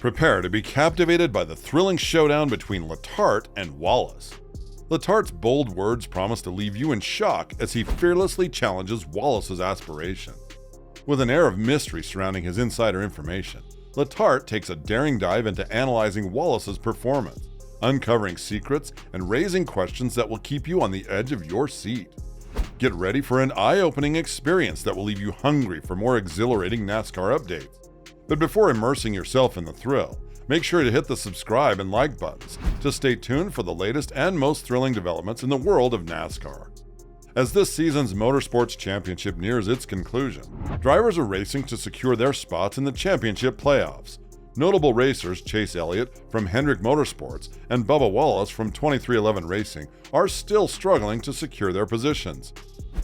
Prepare to be captivated by the thrilling showdown between Letarte and Wallace. Letarte's bold words promise to leave you in shock as he fearlessly challenges Wallace's aspiration. With an air of mystery surrounding his insider information, Letarte takes a daring dive into analyzing Wallace's performance, uncovering secrets and raising questions that will keep you on the edge of your seat. Get ready for an eye-opening experience that will leave you hungry for more exhilarating NASCAR updates. But before immersing yourself in the thrill, make sure to hit the subscribe and like buttons to stay tuned for the latest and most thrilling developments in the world of NASCAR. As this season's Motorsports Championship nears its conclusion, drivers are racing to secure their spots in the championship playoffs. Notable racers Chase Elliott from Hendrick Motorsports and Bubba Wallace from 23XI Racing are still struggling to secure their positions.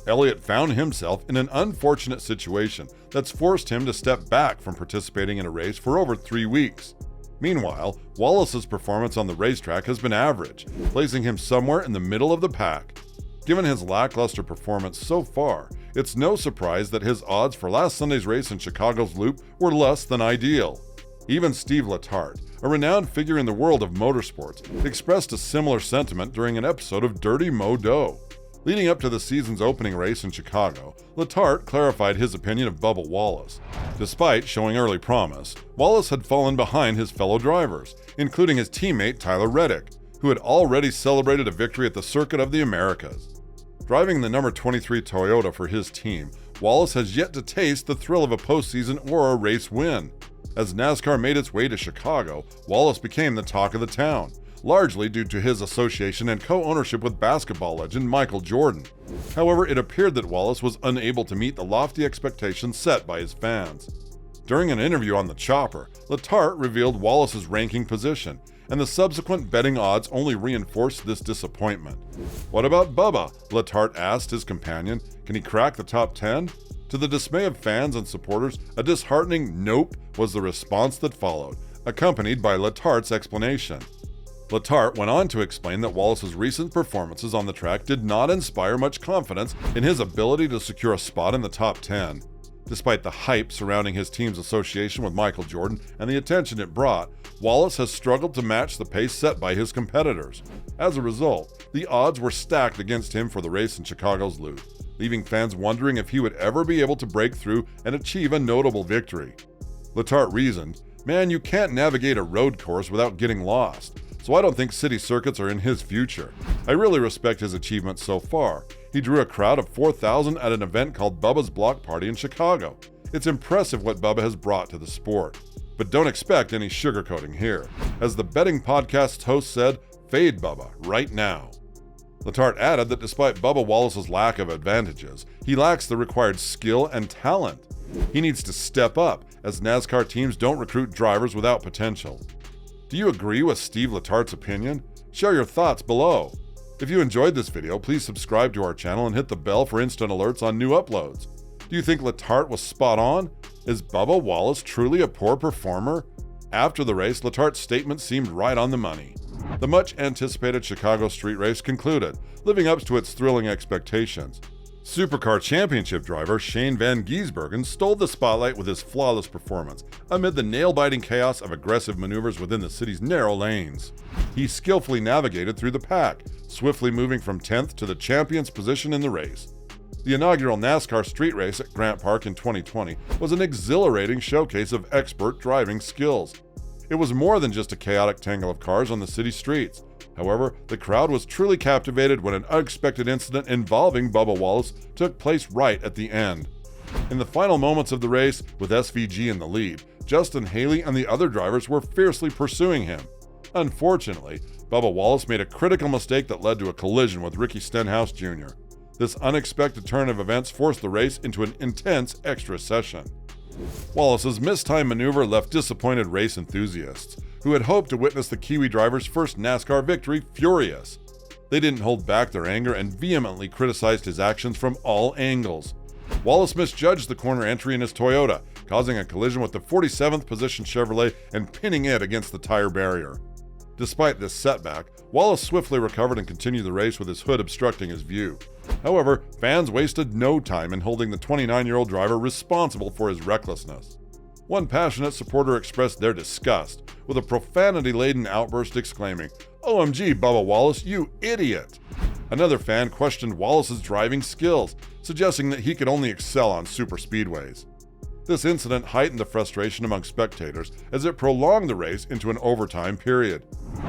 Elliott found himself in an unfortunate situation that's forced him to step back from participating in a race for over 3 weeks. Meanwhile, Wallace's performance on the racetrack has been average, placing him somewhere in the middle of the pack. Given his lackluster performance so far, it's no surprise that his odds for last Sunday's race in Chicago's Loop were less than ideal. Even Steve Letarte, a renowned figure in the world of motorsports, expressed a similar sentiment during an episode of Dirty Mo Doe. Leading up to the season's opening race in Chicago, Letarte clarified his opinion of Bubba Wallace. Despite showing early promise, Wallace had fallen behind his fellow drivers, including his teammate Tyler Reddick, who had already celebrated a victory at the Circuit of the Americas. Driving the number 23 Toyota for his team, Wallace has yet to taste the thrill of a postseason or a race win. As NASCAR made its way to Chicago, Wallace became the talk of the town, largely due to his association and co-ownership with basketball legend Michael Jordan. However, it appeared that Wallace was unable to meet the lofty expectations set by his fans. During an interview on The Chopper, Letarte revealed Wallace's ranking position, and the subsequent betting odds only reinforced this disappointment. "What about Bubba?" Letarte asked his companion. "Can he crack the top 10? To the dismay of fans and supporters, a disheartening "nope" was the response that followed, accompanied by Letarte's explanation. Letarte went on to explain that Wallace's recent performances on the track did not inspire much confidence in his ability to secure a spot in the top 10. Despite the hype surrounding his team's association with Michael Jordan and the attention it brought, Wallace has struggled to match the pace set by his competitors. As a result, the odds were stacked against him for the race in Chicago's Loop, leaving fans wondering if he would ever be able to break through and achieve a notable victory. Letarte reasoned, "Man, you can't navigate a road course without getting lost, so I don't think city circuits are in his future. I really respect his achievements so far. He drew a crowd of 4,000 at an event called Bubba's Block Party in Chicago. It's impressive what Bubba has brought to the sport. But don't expect any sugarcoating here. As the betting podcast's host said, fade Bubba right now." Letarte added that despite Bubba Wallace's lack of advantages, he lacks the required skill and talent. He needs to step up, as NASCAR teams don't recruit drivers without potential. Do you agree with Steve Letarte's opinion? Share your thoughts below. If you enjoyed this video, please subscribe to our channel and hit the bell for instant alerts on new uploads. Do you think Letarte was spot on? Is Bubba Wallace truly a poor performer? After the race, Letarte's statement seemed right on the money. The much-anticipated Chicago street race concluded, living up to its thrilling expectations. Supercar Championship driver Shane Van Gisbergen stole the spotlight with his flawless performance amid the nail-biting chaos of aggressive maneuvers within the city's narrow lanes. He skillfully navigated through the pack, swiftly moving from 10th to the champion's position in the race. The inaugural NASCAR street race at Grant Park in 2020 was an exhilarating showcase of expert driving skills. It was more than just a chaotic tangle of cars on the city streets. However, the crowd was truly captivated when an unexpected incident involving Bubba Wallace took place right at the end. In the final moments of the race, with SVG in the lead, Justin Haley and the other drivers were fiercely pursuing him. Unfortunately, Bubba Wallace made a critical mistake that led to a collision with Ricky Stenhouse Jr. This unexpected turn of events forced the race into an intense extra session. Wallace's mistimed maneuver left disappointed race enthusiasts, who had hoped to witness the Kiwi driver's first NASCAR victory, furious. They didn't hold back their anger and vehemently criticized his actions from all angles. Wallace misjudged the corner entry in his Toyota, causing a collision with the 47th position Chevrolet and pinning it against the tire barrier. Despite this setback, Wallace swiftly recovered and continued the race with his hood obstructing his view. However, fans wasted no time in holding the 29-year-old driver responsible for his recklessness. One passionate supporter expressed their disgust with a profanity-laden outburst exclaiming, "OMG, Bubba Wallace, you idiot!" Another fan questioned Wallace's driving skills, suggesting that he could only excel on superspeedways. This incident heightened the frustration among spectators as it prolonged the race into an overtime period.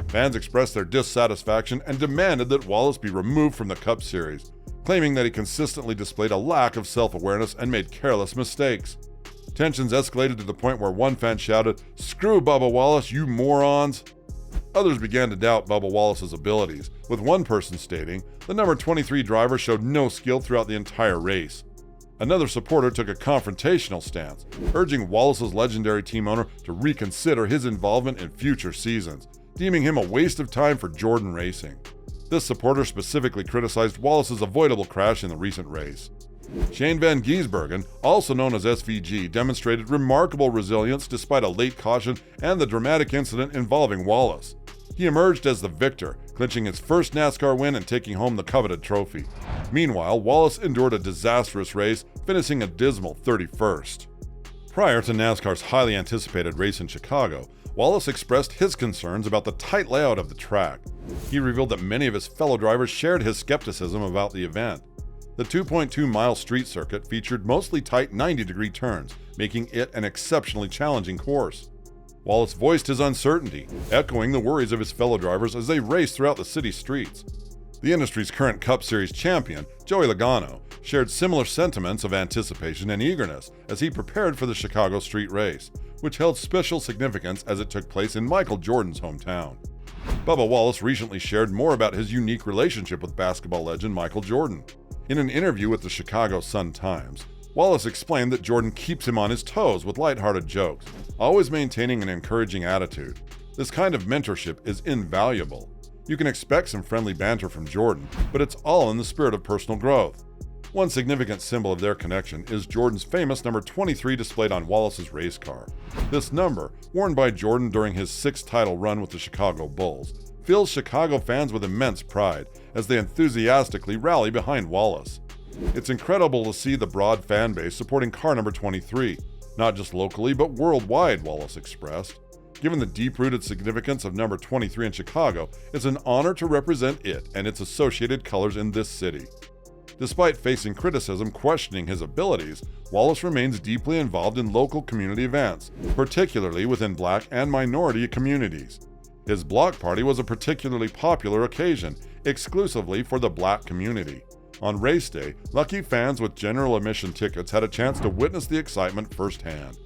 Fans expressed their dissatisfaction and demanded that Wallace be removed from the Cup Series, claiming that he consistently displayed a lack of self-awareness and made careless mistakes. Tensions escalated to the point where one fan shouted, "Screw Bubba Wallace, you morons!" Others began to doubt Bubba Wallace's abilities, with one person stating the number 23 driver showed no skill throughout the entire race. Another supporter took a confrontational stance, urging Wallace's legendary team owner to reconsider his involvement in future seasons, deeming him a waste of time for Jordan Racing. This supporter specifically criticized Wallace's avoidable crash in the recent race. Shane Van Gisbergen, also known as SVG, demonstrated remarkable resilience despite a late caution and the dramatic incident involving Wallace. He emerged as the victor, clinching his first NASCAR win and taking home the coveted trophy. Meanwhile, Wallace endured a disastrous race, finishing a dismal 31st. Prior to NASCAR's highly anticipated race in Chicago, Wallace expressed his concerns about the tight layout of the track. He revealed that many of his fellow drivers shared his skepticism about the event. The 2.2-mile street circuit featured mostly tight 90-degree turns, making it an exceptionally challenging course. Wallace voiced his uncertainty, echoing the worries of his fellow drivers as they raced throughout the city streets. The industry's current Cup Series champion, Joey Logano, shared similar sentiments of anticipation and eagerness as he prepared for the Chicago street race, which held special significance as it took place in Michael Jordan's hometown. Bubba Wallace recently shared more about his unique relationship with basketball legend Michael Jordan. In an interview with the Chicago Sun-Times, Wallace explained that Jordan keeps him on his toes with lighthearted jokes, always maintaining an encouraging attitude. This kind of mentorship is invaluable. You can expect some friendly banter from Jordan, but it's all in the spirit of personal growth. One significant symbol of their connection is Jordan's famous number 23 displayed on Wallace's race car. This number, worn by Jordan during his 6th title run with the Chicago Bulls, fills Chicago fans with immense pride as they enthusiastically rally behind Wallace. It's incredible to see the broad fan base supporting car number 23, not just locally but worldwide, Wallace expressed. Given the deep-rooted significance of number 23 in Chicago, it's an honor to represent it and its associated colors in this city. Despite facing criticism questioning his abilities, Wallace remains deeply involved in local community events, particularly within Black and minority communities. His block party was a particularly popular occasion, exclusively for the Black community. On race day, lucky fans with general admission tickets had a chance to witness the excitement firsthand.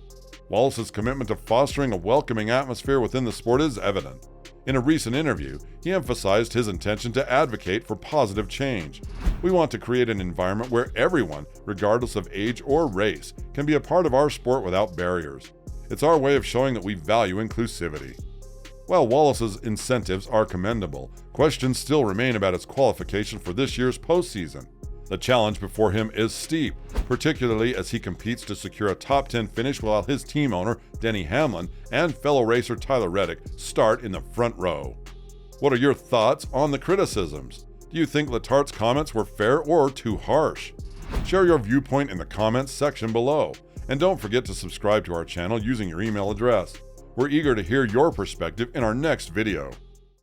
Wallace's commitment to fostering a welcoming atmosphere within the sport is evident. In a recent interview, he emphasized his intention to advocate for positive change. "We want to create an environment where everyone, regardless of age or race, can be a part of our sport without barriers. It's our way of showing that we value inclusivity." While Wallace's incentives are commendable, questions still remain about his qualification for this year's postseason. The challenge before him is steep, particularly as he competes to secure a top 10 finish while his team owner, Denny Hamlin, and fellow racer Tyler Reddick start in the front row. What are your thoughts on the criticisms? Do you think Letarte's comments were fair or too harsh? Share your viewpoint in the comments section below. And don't forget to subscribe to our channel using your email address. We're eager to hear your perspective in our next video.